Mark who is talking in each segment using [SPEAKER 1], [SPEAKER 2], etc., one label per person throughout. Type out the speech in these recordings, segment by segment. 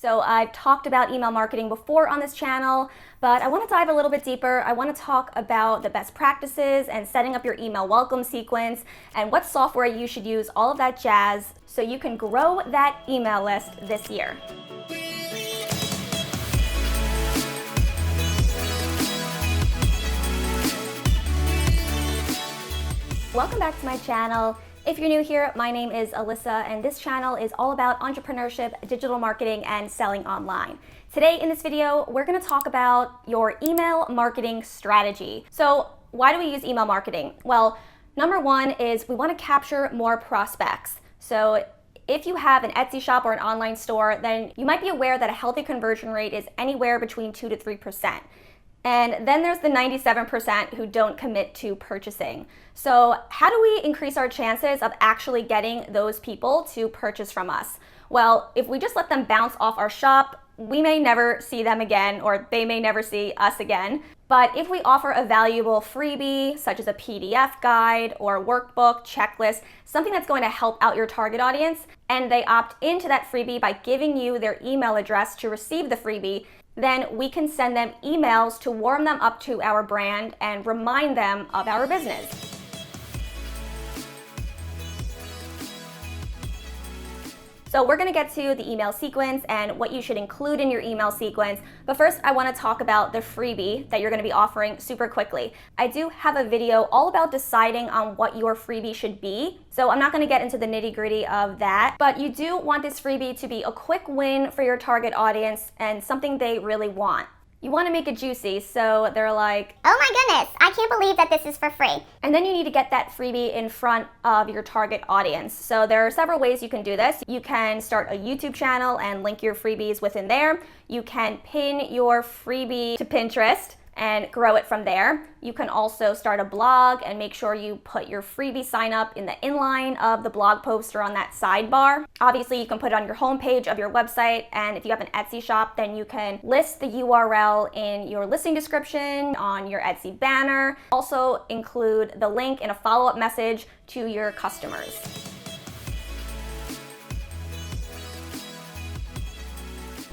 [SPEAKER 1] So I've talked about email marketing before on this channel, but I want to dive a little bit deeper. I want to talk about the best practices and setting up your email welcome sequence and what software you should use, all of that jazz, so you can grow that email list this year. Welcome back to my channel. If you're new here, my name is Alyssa, and this channel is all about entrepreneurship, digital marketing, and selling online. Today in this video, we're going to talk about your email marketing strategy. So why do we use email marketing? Well, number one is we want to capture more prospects. So if you have an Etsy shop or an online store, then you might be aware that a healthy conversion rate is anywhere between 2 to 3%. And then there's the 97% who don't commit to purchasing. So how do we increase our chances of actually getting those people to purchase from us? Well, if we just let them bounce off our shop, we may never see them again, or they may never see us again. But if we offer a valuable freebie, such as a PDF guide or workbook, checklist, something that's going to help out your target audience, and they opt into that freebie by giving you their email address to receive the freebie, then we can send them emails to warm them up to our brand and remind them of our business. So we're going to get to the email sequence and what you should include in your email sequence. But first, I want to talk about the freebie that you're going to be offering super quickly. I do have a video all about deciding on what your freebie should be. So I'm not going to get into the nitty-gritty of that, but you do want this freebie to be a quick win for your target audience and something they really want. You want to make it juicy, so they're like,
[SPEAKER 2] oh my goodness, I can't believe that this is for free.
[SPEAKER 1] And then you need to get that freebie in front of your target audience. So there are several ways you can do this. You can start a YouTube channel and link your freebies within there. You can pin your freebie to Pinterest and grow it from there. You can also start a blog and make sure you put your freebie sign up in the inline of the blog post or on that sidebar. Obviously, you can put it on your homepage of your website, and if you have an Etsy shop, then you can list the URL in your listing description on your Etsy banner. Also include the link in a follow-up message to your customers.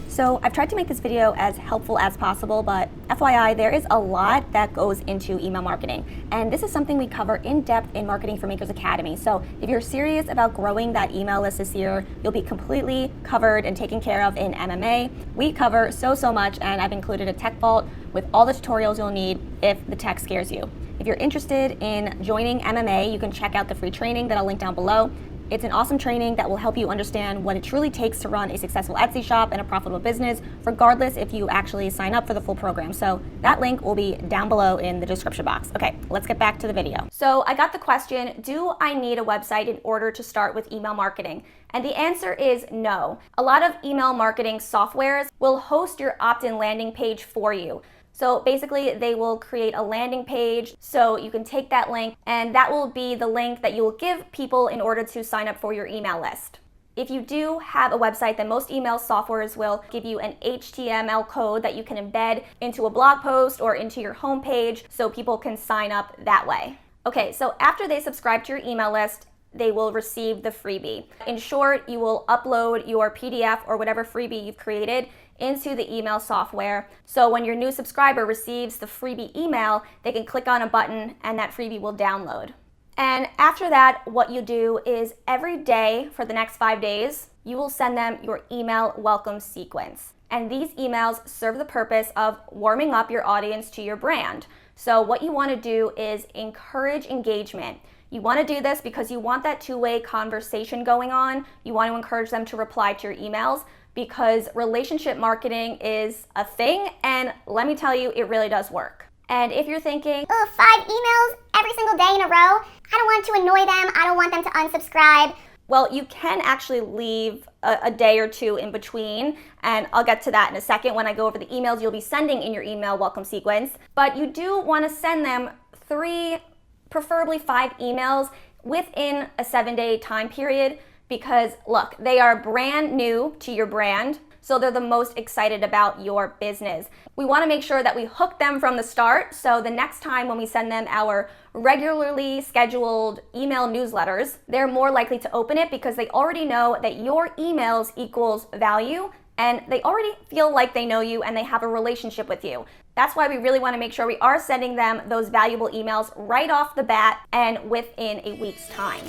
[SPEAKER 1] So I've tried to make this video as helpful as possible, but FYI, there is a lot that goes into email marketing. And this is something we cover in depth in Marketing for Makers Academy. So if you're serious about growing that email list this year, you'll be completely covered and taken care of in MMA. We cover so much, and I've included a tech vault with all the tutorials you'll need if the tech scares you. If you're interested in joining MMA, you can check out the free training that I'll link down below. It's an awesome training that will help you understand what it truly takes to run a successful Etsy shop and a profitable business, regardless if you actually sign up for the full program. So that link will be down below in the description box. Okay, let's get back to the video. So I got the question, do I need a website in order to start with email marketing? And the answer is no. A lot of email marketing softwares will host your opt-in landing page for you. So basically, they will create a landing page, so you can take that link, and that will be the link that you will give people in order to sign up for your email list. If you do have a website, then most email softwares will give you an HTML code that you can embed into a blog post or into your homepage so people can sign up that way. Okay, so after they subscribe to your email list, they will receive the freebie. In short, you will upload your PDF or whatever freebie you've created into the email software. So when your new subscriber receives the freebie email, they can click on a button and that freebie will download. And after that, what you do is every day for the next 5 days, you will send them your email welcome sequence. And these emails serve the purpose of warming up your audience to your brand. So what you want to do is encourage engagement. You want to do this because you want that two-way conversation going on. You want to encourage them to reply to your emails because relationship marketing is a thing, and let me tell you, it really does work. And if you're thinking,
[SPEAKER 2] oh, 5 emails every single day in a row, I don't want to annoy them, I don't want them to unsubscribe.
[SPEAKER 1] Well, you can actually leave a day or two in between, and I'll get to that in a second when I go over the emails you'll be sending in your email welcome sequence. But you do want to send them 3, preferably 5 emails within a 7-day time period because, look, they are brand new to your brand, so they're the most excited about your business. We want to make sure that we hook them from the start, so the next time when we send them our regularly scheduled email newsletters, they're more likely to open it because they already know that your emails equals value and they already feel like they know you and they have a relationship with you. That's why we really want to make sure we are sending them those valuable emails right off the bat and within a week's time.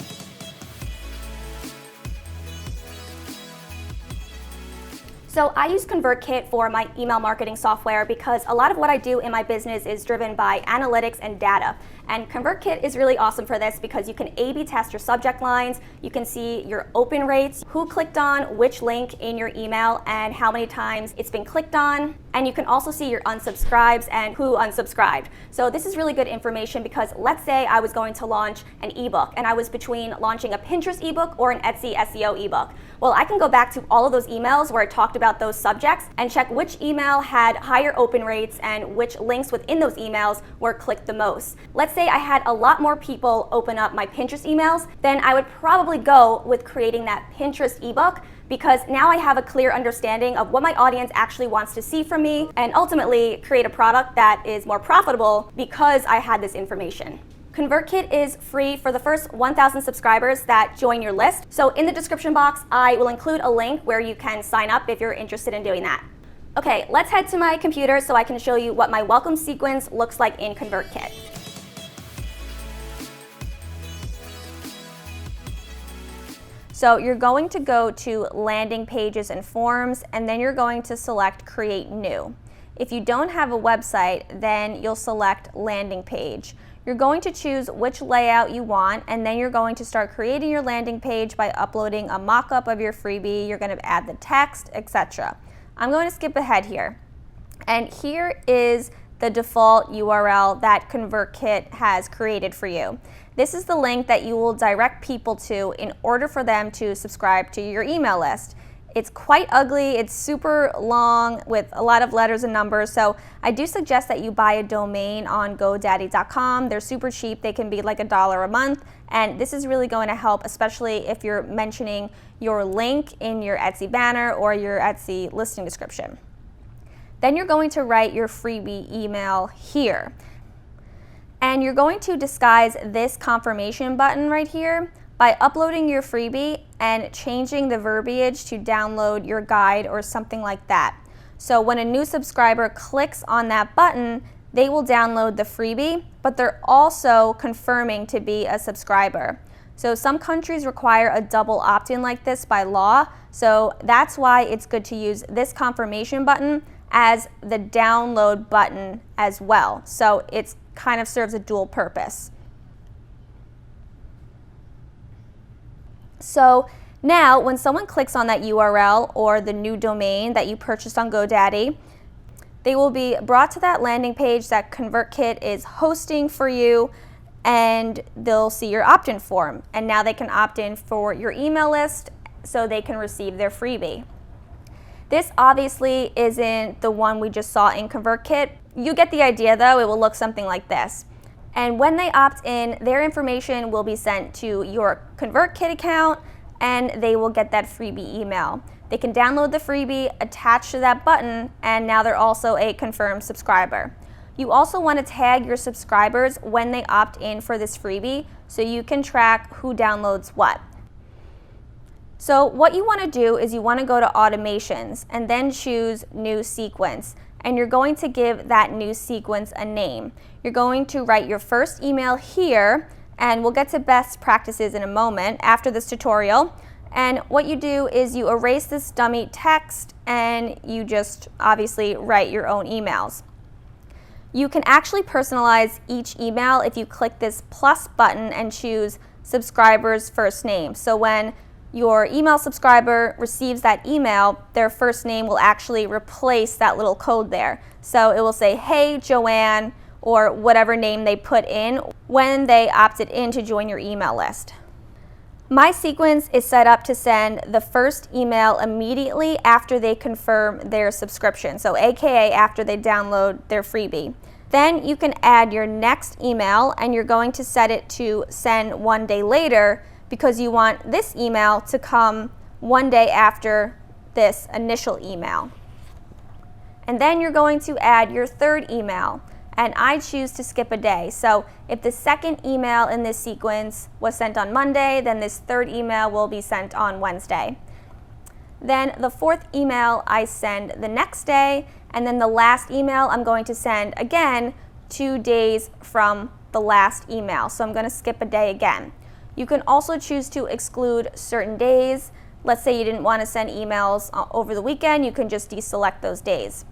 [SPEAKER 1] So I use ConvertKit for my email marketing software because a lot of what I do in my business is driven by analytics and data. And ConvertKit is really awesome for this because you can A/B test your subject lines, you can see your open rates, who clicked on which link in your email and how many times it's been clicked on, and you can also see your unsubscribes and who unsubscribed. So this is really good information because let's say I was going to launch an ebook and I was between launching a Pinterest ebook or an Etsy SEO ebook. Well, I can go back to all of those emails where I talked about those subjects and check which email had higher open rates and which links within those emails were clicked the most. Let's say I had a lot more people open up my Pinterest emails, then I would probably go with creating that Pinterest ebook because now I have a clear understanding of what my audience actually wants to see from me and ultimately create a product that is more profitable because I had this information. ConvertKit is free for the first 1,000 subscribers that join your list. So in the description box, I will include a link where you can sign up if you're interested in doing that. Okay, let's head to my computer so I can show you what my welcome sequence looks like in ConvertKit. So you're going to go to landing pages and forms, and then you're going to select create new. If you don't have a website, then you'll select landing page. You're going to choose which layout you want, and then you're going to start creating your landing page by uploading a mock-up of your freebie. You're going to add the text, etc. I'm going to skip ahead here. And here is the default URL that ConvertKit has created for you. This is the link that you will direct people to in order for them to subscribe to your email list. It's quite ugly, it's super long with a lot of letters and numbers, so I do suggest that you buy a domain on GoDaddy.com. They're super cheap, they can be like $1 a month, and this is really going to help, especially if you're mentioning your link in your Etsy banner or your Etsy listing description. Then you're going to write your freebie email here. And you're going to disguise this confirmation button right here by uploading your freebie and changing the verbiage to download your guide or something like that. So when a new subscriber clicks on that button, they will download the freebie, but they're also confirming to be a subscriber. So some countries require a double opt-in like this by law, so that's why it's good to use this confirmation button as the download button as well. So it kind of serves a dual purpose. So now when someone clicks on that URL or the new domain that you purchased on GoDaddy, they will be brought to that landing page that ConvertKit is hosting for you, and they'll see your opt-in form. And now they can opt in for your email list so they can receive their freebie. This obviously isn't the one we just saw in ConvertKit. You get the idea though, it will look something like this. And when they opt in, their information will be sent to your ConvertKit account and they will get that freebie email. They can download the freebie, attach to that button, and now they're also a confirmed subscriber. You also want to tag your subscribers when they opt in for this freebie so you can track who downloads what. So what you want to do is you want to go to automations and then choose new sequence. And you're going to give that new sequence a name. You're going to write your first email here, and we'll get to best practices in a moment after this tutorial. And what you do is you erase this dummy text and you just obviously write your own emails. You can actually personalize each email if you click this plus button and choose subscriber's first name. So when your email subscriber receives that email, their first name will actually replace that little code there. So it will say, hey, Joanne, or whatever name they put in when they opted in to join your email list. My sequence is set up to send the first email immediately after they confirm their subscription, so AKA after they download their freebie. Then you can add your next email and you're going to set it to send 1 day later because you want this email to come 1 day after this initial email. And then you're going to add your third email, and I choose to skip a day. So if the second email in this sequence was sent on Monday, then this third email will be sent on Wednesday. Then the fourth email I send the next day, and then the last email I'm going to send again 2 days from the last email. So I'm going to skip a day again. You can also choose to exclude certain days. Let's say you didn't want to send emails over the weekend, you can just deselect those days.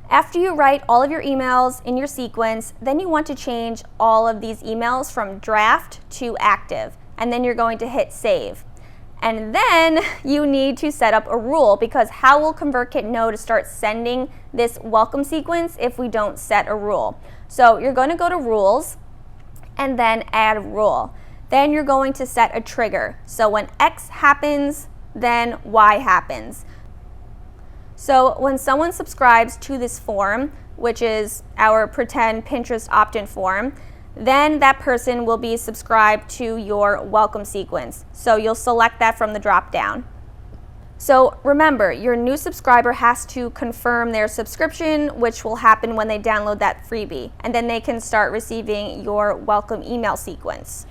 [SPEAKER 1] After you write all of your emails in your sequence, then you want to change all of these emails from draft to active, and then you're going to hit save. And then you need to set up a rule, because how will ConvertKit know to start sending this welcome sequence if we don't set a rule? So you're going to go to rules and then add a rule. Then you're going to set a trigger. So when X happens, then Y happens. So when someone subscribes to this form, which is our pretend Pinterest opt-in form, then that person will be subscribed to your welcome sequence. So you'll select that from the drop-down. So remember, your new subscriber has to confirm their subscription, which will happen when they download that freebie, and then they can start receiving your welcome email sequence.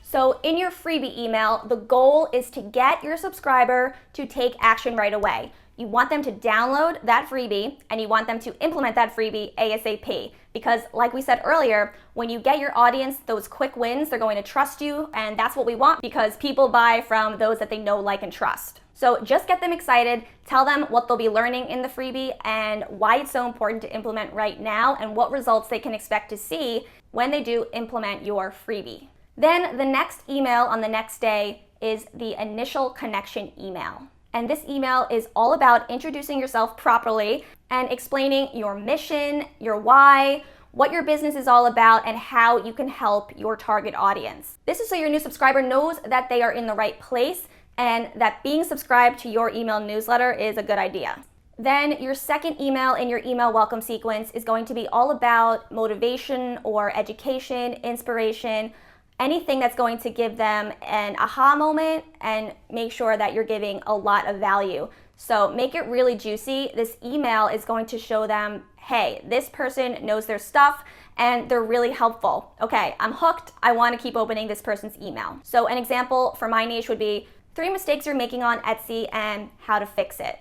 [SPEAKER 1] So in your freebie email, the goal is to get your subscriber to take action right away. You want them to download that freebie, and you want them to implement that freebie ASAP. Because like we said earlier, when you get your audience those quick wins, they're going to trust you, and that's what we want, because people buy from those that they know, like, and trust. So just get them excited, tell them what they'll be learning in the freebie and why it's so important to implement right now, and what results they can expect to see when they do implement your freebie. Then the next email on the next day is the initial connection email. And this email is all about introducing yourself properly and explaining your mission, your why, what your business is all about, and how you can help your target audience. This is so your new subscriber knows that they are in the right place and that being subscribed to your email newsletter is a good idea. Then your second email in your email welcome sequence is going to be all about motivation or education, inspiration, anything that's going to give them an aha moment and make sure that you're giving a lot of value. So make it really juicy. This email is going to show them, hey, this person knows their stuff and they're really helpful. Okay, I'm hooked. I want to keep opening this person's email. So an example for my niche would be 3 mistakes you're making on Etsy and how to fix it.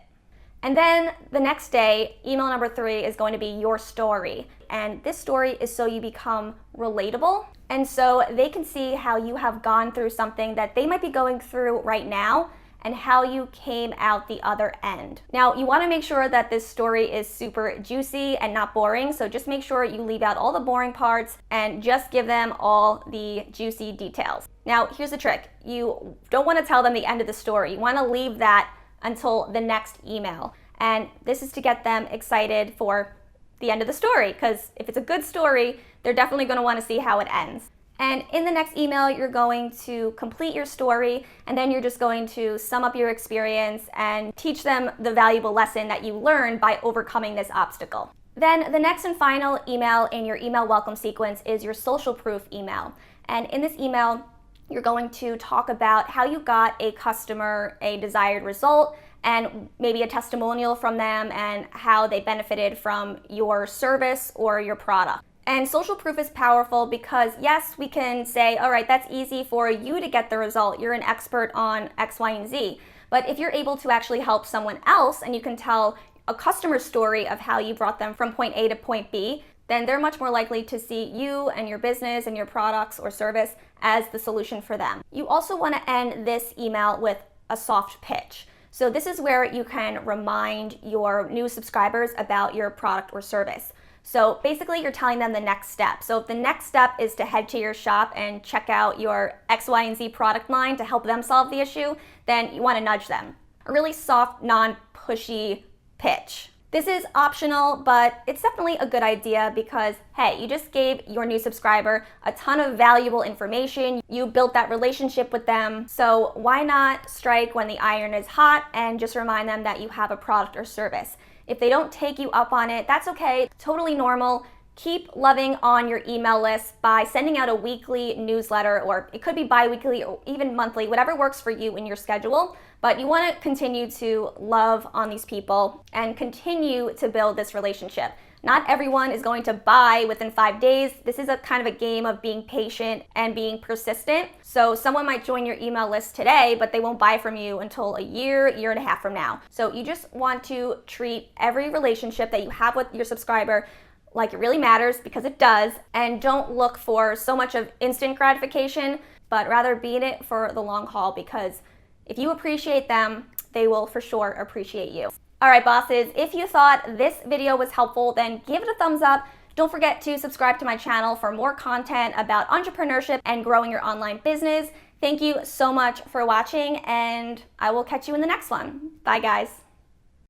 [SPEAKER 1] And then the next day, email number 3 is going to be your story. And this story is so you become relatable. And so they can see how you have gone through something that they might be going through right now and how you came out the other end. Now, you want to make sure that this story is super juicy and not boring. So just make sure you leave out all the boring parts and just give them all the juicy details. Now, here's the trick. You don't want to tell them the end of the story. You want to leave that until the next email. And this is to get them excited for the end of the story, because if it's a good story, they're definitely going to want to see how it ends. And in the next email, you're going to complete your story, and then you're just going to sum up your experience and teach them the valuable lesson that you learned by overcoming this obstacle. Then the next and final email in your email welcome sequence is your social proof email. And in this email, you're going to talk about how you got a customer a desired result, and maybe a testimonial from them and how they benefited from your service or your product. And social proof is powerful because yes, we can say, all right, that's easy for you to get the result. You're an expert on X, Y, and Z. But if you're able to actually help someone else and you can tell a customer story of how you brought them from point A to point B, then they're much more likely to see you and your business and your products or service as the solution for them. You also want to end this email with a soft pitch. So this is where you can remind your new subscribers about your product or service. So basically you're telling them the next step. So if the next step is to head to your shop and check out your X, Y, and Z product line to help them solve the issue, then you want to nudge them. A really soft, non-pushy pitch. This is optional, but it's definitely a good idea because, hey, you just gave your new subscriber a ton of valuable information. You built that relationship with them. So why not strike when the iron is hot and just remind them that you have a product or service? If they don't take you up on it, that's okay, totally normal. Keep loving on your email list by sending out a weekly newsletter, or it could be bi-weekly or even monthly, whatever works for you in your schedule. But you want to continue to love on these people and continue to build this relationship. Not everyone is going to buy within 5 days. This is a kind of a game of being patient and being persistent. So someone might join your email list today, but they won't buy from you until a year and a half from now. So you just want to treat every relationship that you have with your subscriber like it really matters, because it does, and don't look for so much of instant gratification, but rather be in it for the long haul, because if you appreciate them, they will for sure appreciate you. All right, bosses, if you thought this video was helpful, then give it a thumbs up. Don't forget to subscribe to my channel for more content about entrepreneurship and growing your online business. Thank you so much for watching, and I will catch you in the next one. Bye, guys.